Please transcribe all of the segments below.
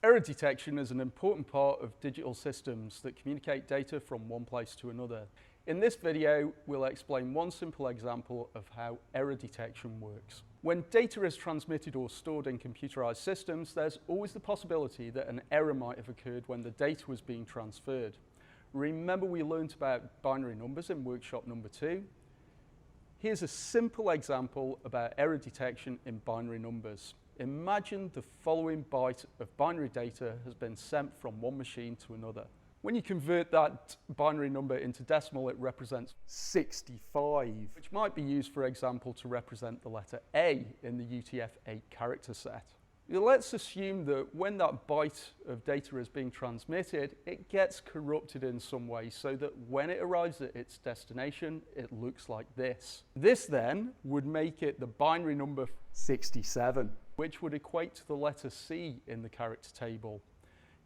Error detection is an important part of digital systems that communicate data from one place to another. In this video, we'll explain one simple example of how error detection works. When data is transmitted or stored in computerized systems, there's always the possibility that an error might have occurred when the data was being transferred. Remember we learned about binary numbers in workshop number 2? Here's a simple example about error detection in binary numbers. Imagine the following byte of binary data has been sent from one machine to another. When you convert that binary number into decimal, it represents 65, which might be used, for example, to represent the letter A in the UTF-8 character set. Let's assume that when that byte of data is being transmitted, it gets corrupted in some way so that when it arrives at its destination, it looks like this. This then would make it the binary number 67, which would equate to the letter C in the character table.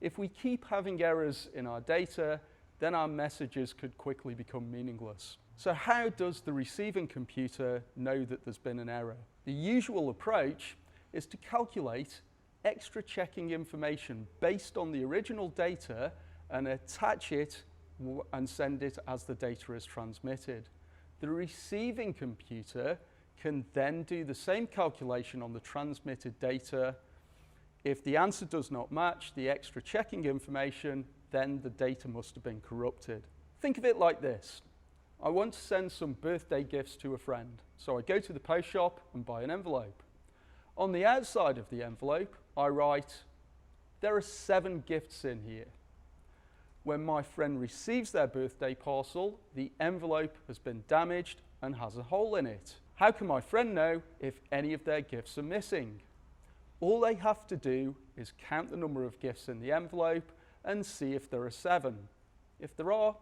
If we keep having errors in our data, then our messages could quickly become meaningless. So how does the receiving computer know that there's been an error? The usual approach is to calculate extra checking information based on the original data and attach it and send it as the data is transmitted. The receiving computer can then do the same calculation on the transmitted data. If the answer does not match the extra checking information, then the data must have been corrupted. Think of it like this. I want to send some birthday gifts to a friend, so I go to the post shop and buy an envelope. On the outside of the envelope, I write, there are 7 gifts in here. When my friend receives their birthday parcel, the envelope has been damaged and has a hole in it. How can my friend know if any of their gifts are missing? All they have to do is count the number of gifts in the envelope and see if there are 7. If there are,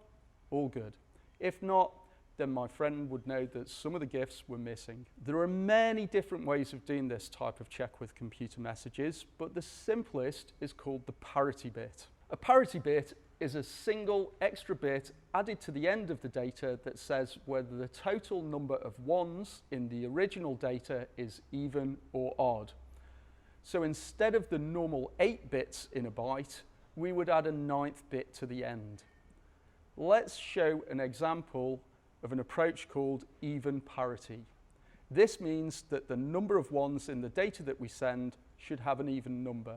all good. If not, then my friend would know that some of the gifts were missing. There are many different ways of doing this type of check with computer messages, but the simplest is called the parity bit. A parity bit is a single extra bit added to the end of the data that says whether the total number of ones in the original data is even or odd. So instead of the normal 8 bits in a byte, we would add a 9th bit to the end. Let's show an example of an approach called even parity. This means that the number of ones in the data that we send should have an even number.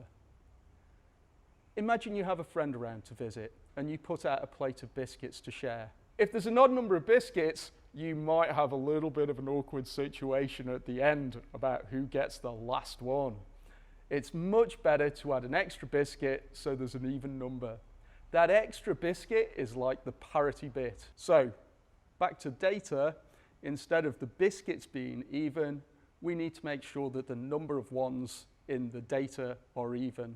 Imagine you have a friend around to visit and you put out a plate of biscuits to share. If there's an odd number of biscuits, you might have a little bit of an awkward situation at the end about who gets the last one. It's much better to add an extra biscuit so there's an even number. That extra biscuit is like the parity bit. So, back to data, instead of the biscuits being even, we need to make sure that the number of ones in the data are even.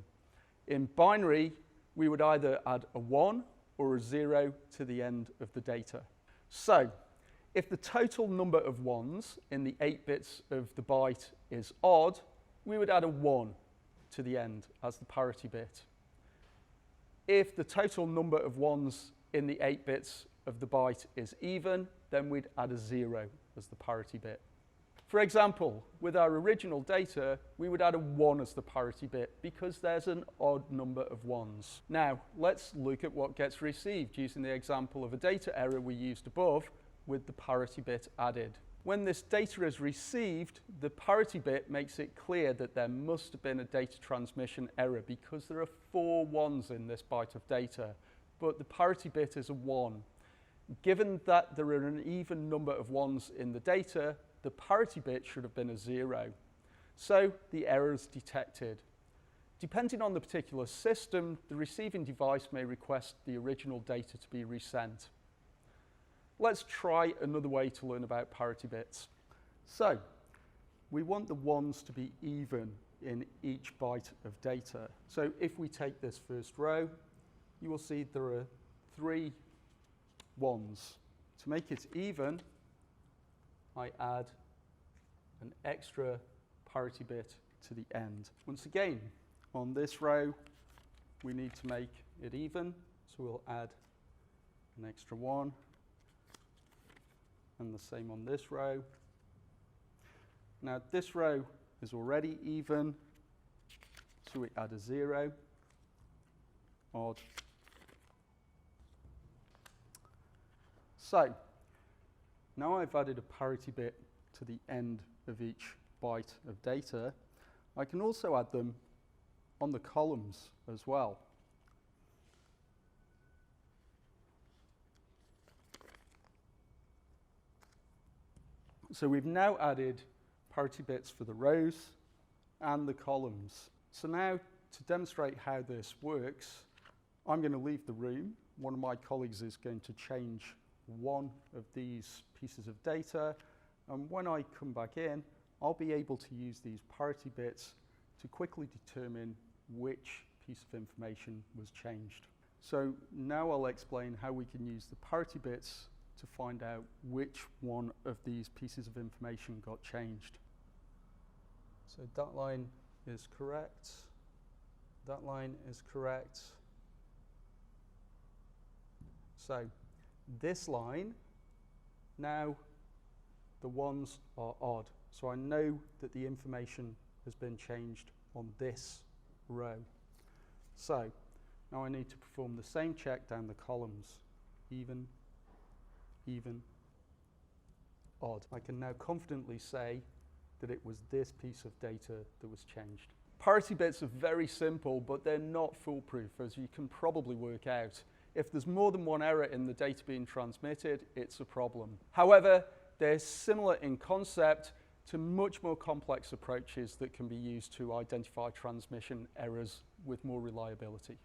In binary, we would either add a 1 or a 0 to the end of the data. So, if the total number of ones in the 8 bits of the byte is odd, we would add a 1 to the end as the parity bit. If the total number of ones in the 8 bits of the byte is even, then we'd add a 0 as the parity bit. For example, with our original data, we would add a 1 as the parity bit because there's an odd number of ones. Now, let's look at what gets received using the example of a data error we used above with the parity bit added. When this data is received, the parity bit makes it clear that there must have been a data transmission error because there are 4 ones in this byte of data, but the parity bit is a 1. Given that there are an even number of ones in the data, the parity bit should have been a 0. So the error is detected. Depending on the particular system, the receiving device may request the original data to be resent. Let's try another way to learn about parity bits. So, we want the ones to be even in each byte of data. So if we take this first row, you will see there are 3 ones. To make it even, I add an extra parity bit to the end. Once again, on this row, we need to make it even, so we'll add an extra 1. And the same on this row. Now this row is already even, so we add a 0. odd. So, now I've added a parity bit to the end of each byte of data, I can also add them on the columns as well. So we've now added parity bits for the rows and the columns. So now, to demonstrate how this works, I'm going to leave the room. One of my colleagues is going to change one of these pieces of data, and when I come back in, I'll be able to use these parity bits to quickly determine which piece of information was changed. So now I'll explain how we can use the parity bits to find out which one of these pieces of information got changed. So that line is correct, that line is correct. So this line, now the ones are odd. So I know that the information has been changed on this row. So now I need to perform the same check down the columns. Even, even, odd. I can now confidently say that it was this piece of data that was changed. Parity bits are very simple, but they're not foolproof, as you can probably work out. If there's more than one error in the data being transmitted, it's a problem. However, they're similar in concept to much more complex approaches that can be used to identify transmission errors with more reliability.